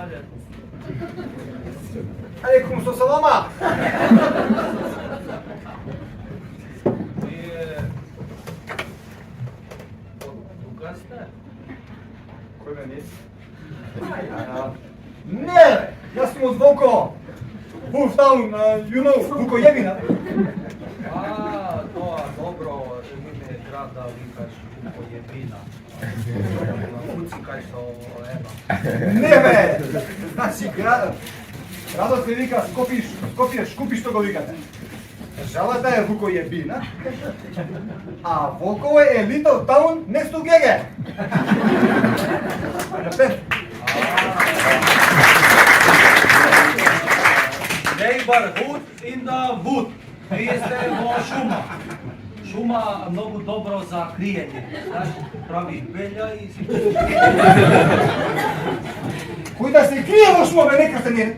алейкум. Алейкум салама. Тука сте? Кој ме не? Не, јас сум од Волково. Wolftown, you know, Вукојевина. Тоа, добро, ми ме град да викаш Вукојевина. Куци кај со ева. Не бе! Значи, градот се вика Скопје, Шкупи што го викате. Државата е Вукојевина, а Волково е Little Town next to Геге. Neighborhood in the wood. Вие сте во шума. Шума многу добро за криење. Знаеш, прави белја и си... Кој да се крие во шума, бе, нека се не...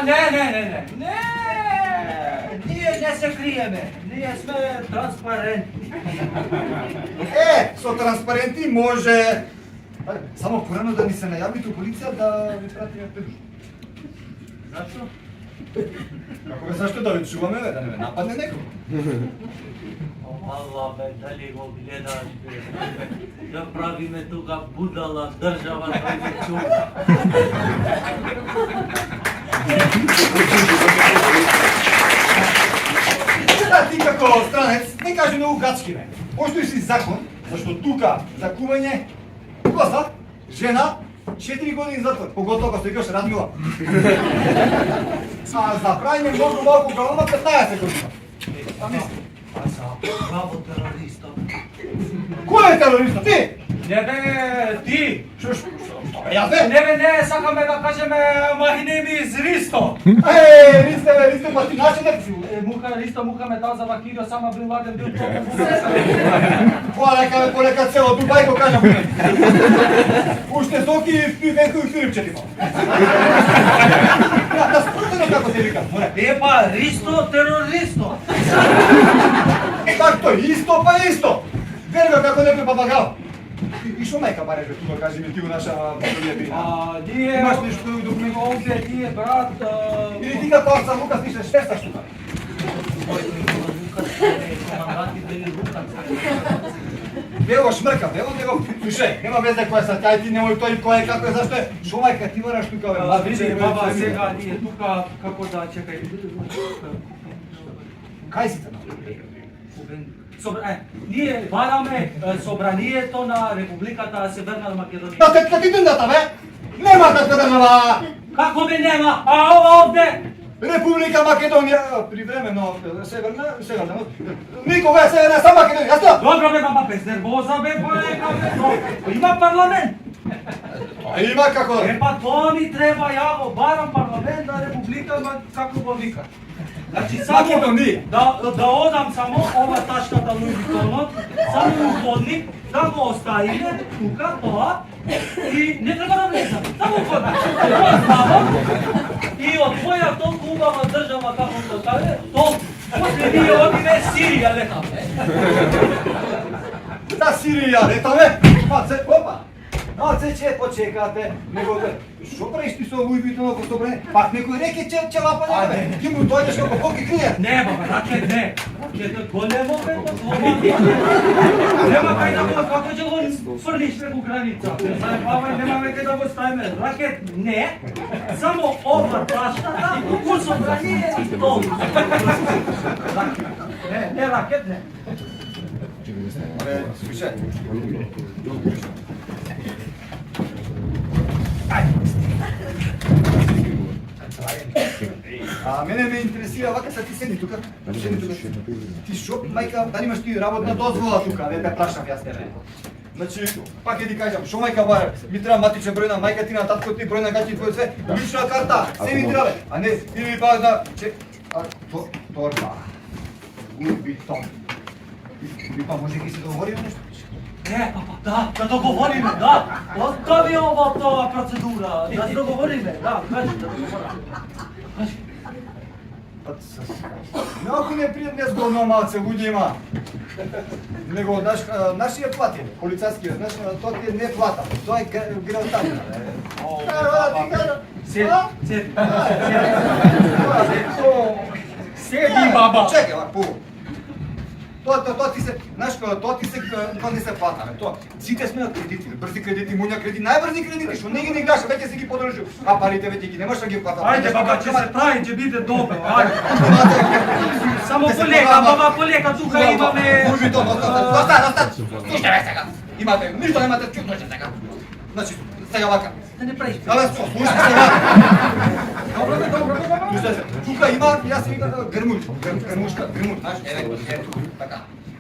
Не! Ние не се криеме. Ние сме транспарентни. Со транспаренти може... Само порано да ни се најавите у полиција да ви пратиме придушно. Зашто? Како бе, зашто да ви чуваме, бе, да не ме нападне некој? Ала бе, дали го гледаш, бе, да правиме тука будала држава да ги чува. Ти како странец, не кажи многу гачки, бе. Поштои си закон, зашто тука закување, коза, жена, 4 години затвор, поготоа кога викаш Радмила. А за правење многу малку галама 15 години. Па мисли. А за право терористот. Кој е терористот? Ти? Не бе, ти! Што јас бе? Не, сакаме да кажеме махинеми из Ристо. Ристо, па ти наче да си. Ристо Мухамед за Вакирио, сама Бин Ладен бил тоа. Полека цело Дубај го кажам. Уште Соки и Венко и Филипче ти. Да спортено како се вика. Епа, Ристо терористо. Како исто па исто. Верга како некој папагал. И шо мајка бареше тука, кажи ми ти го наша Вукојевина. Ние... Имаш нешто документ? Овде тие, брат... Или ти како Арса Лукас пишеш шеста штука? Команданти били Лукас. Бело шмрка, бело него, слушај, нема везе која са таа, ти немој тој кој е како е, зашто е, шо мајка ти бараш тука, бе, Види, баба, сега ние тука, како да, чекај... Кај си те? Ние бараме собранието на Републиката Северна Македонија. Да те ти дендата, бе! Нема таква држава! Како бе нема? А овде? Република Македонија, привремено Северна, никога е Северна, сам Македонија, јасно? Добро бе, баба, без нервоза бе, полека бе, има парламент. Има како... Епа, тоа ми треба, ја го барам парламент на Република, како го вика. Значи, само да одам само ова тачката Луи Витонот, само уходник, да го оставиме тука, тоа, и не треба да влезам, само уходник. Тоа знamo, и од твоја толку убава држава, како што каже, толку. После ние одиме Сирија летаме. Да, Сирија летаме? Опа! Малце че почекате, него шо правиш ти со Луи Витонот во собране? Пак некој реке че лапа не бе, ти му дојдеш како колки крие. Не, баба, ракет не. Ракет големо бе, нема кај да го, како ќе го фрлиш преку граница. Заебавај, нема кај да го ставиме. Ракет не, само ова таштата, во собрание и толку. Не, ракет не. Слушај. Мене ме интересира вака са ти седни тука. Ти шо, мајка, дали имаш ти работна дозвола тука, не те прашам јас тебе. Значи, пак ќе ти кажам, шо мајка баре, ми треба матичен број на мајка ти, на татко ти, број на гаќи твој све, лична карта, се ми треба, а не, или пак да, торба, Луи-Витон. И па може ги се договориме нешто? Не, папа, да договориме, да. Остави ова тоа процедура, да договориме, да, кажи да договориме. Кажи. Малку непријатно згодно малце луѓе има. Него нашиот плати, полицајскиот, тоа ти не плата, тоа е гралтанина. Седи, баба. Чекај, пу. Тоа ти се, знаеш, тоа ти се не се плата, тоа. Сите сме на кредити, брзи кредити, муња кредити, најбрзи кредити, што не ги играш, веќе си ги подржил, а парите веќе ги немаш да ги платам. Ајде, баба, ќе се прави, ќе биде добро, ајде. Само полека, баба, полека, тука имаме... Доста, слушате ме сега. Имате, ништо немате чутно сега. Значи, сега вака. Да не правиш. Абе, слушай сега. Добро. Слушай се, тука има, јас си викам грмуш, знаеш, еве, така.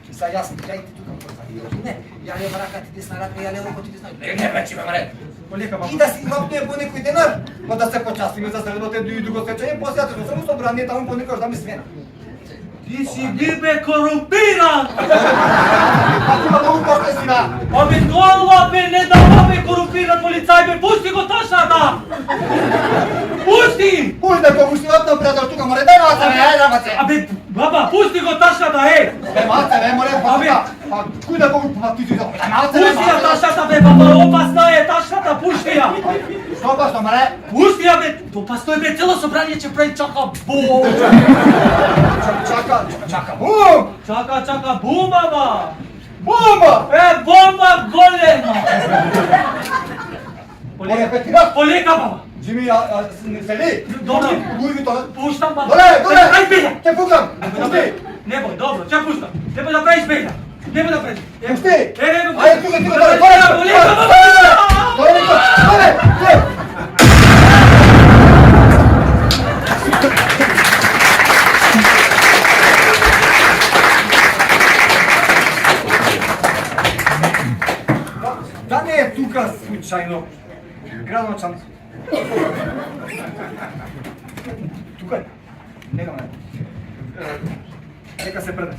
И сега јас, ја и ти тука проза. Не, ја лева рака, ти десна рака, ја лево, ти десна. Не, вече ме маре. Полека, баба. И да си вапнуе по некој денар, па да се почастиме за средното и друго свечење, после јас само собрание таму по некој да ми свена. Ти си бибе корумпиран! Ако има многу коште си на... Абе, тоа бе, не дава бе корумпиран полицај бе, пусти го ташната! Пусти! Пуј да го пуштиват на пријател тука, море, дај маца, бе, ајде маце! Абе, баба, пусти го ташната, е! Бе, маце, бе, море, па куј да го пуштиват, дај маце, бе, Пусти ја ташната бе, баба, опасна е ташната, пусти ја! Што пашто, море? Пусти ја бе, опасно е бе, цело собрание ќе прави чака бум! Чака, бум! Чака, бум, баба! Бомба! Е, бомба голема! Море, петират! Полека, баба! Джими, не сели? Добро. Луи Витон. Пуштам, баба! Доле! Ај, беја! Ќе пукам! Пусти! Не бој, добро, ќе пуштам. Не бој да правиш беја. Не бој да правиш. Пусти! Ајде, тука, доле! Полека, баба! Доле! Да не е тука случајно. Градоначалник. Тука е. Нека ме. Нека се предне.